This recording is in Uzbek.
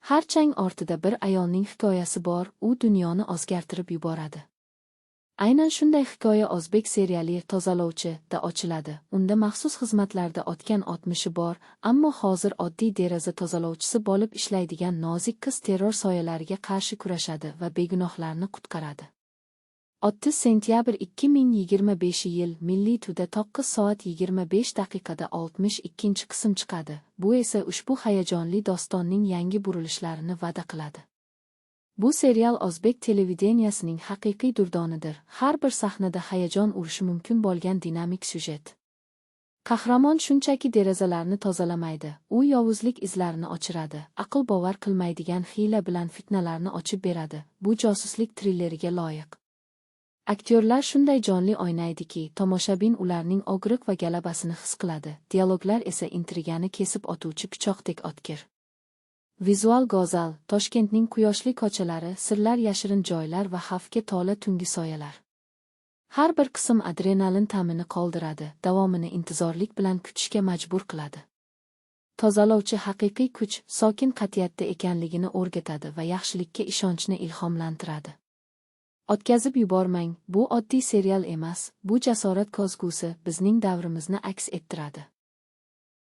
Har chang ortida bir ayolning hikoyasi bor, u dunyoni o'zgartirib yuboradi. Aynan shunday hikoya o'zbek seriali Tozalovchi da ochiladi. Unda maxsus xizmatlarda o'tgan o'tmishi bor, ammo hozir oddiy deraza tozalovchisi bo'lib ishlaydigan nozik qiz terror soyalariga qarshi kurashadi va begunohlarni qutqaradi. 30 sentyabr 2025-yil Milliy Tuda 9 soat 25 daqiqada 62 qism chiqadi. Bu esa ushbu hayajonli dostonning yangi burilishlarini va'da qiladi. Bu serial o'zbek televideniyasining haqiqiy durdonidir. Har bir sahnada hayajon urishi mumkin bo'lgan dinamik syujet. Qahramon shunchaki derazalarni tozalamaydi, u yovuzlik izlarini o'chiradi, aql bovar qilmaydigan hiyla bilan fitnalarni ochib beradi. Bu josuslik trilleriga loyiq. Aktyorlar shunday jonli o'ynaydiki, tomoshabin ularning og'riq va galabasini his qiladi. Dialoglar esa intrigani kesib o'tuvchi pichoqdek o'tkir. Vizual go'zal, Toshkentning quyoshli ko'chalari, sirlar yashirin joylar va xavfga to'la tungi soyalar. Har bir qism adrenalin ta'mini qoldiradi, davomini intizorlik bilan kutishga majbur qiladi. Tozalovchi haqiqiy kuch, sokin qat'iyatda ekanligini o'rgatadi va yaxshilikka ishonchni ilhomlantiradi. O'tkazib yubormang, bu oddiy serial emas, bu jasorat ko'zgusi, bizning davrimizni aks ettiradi.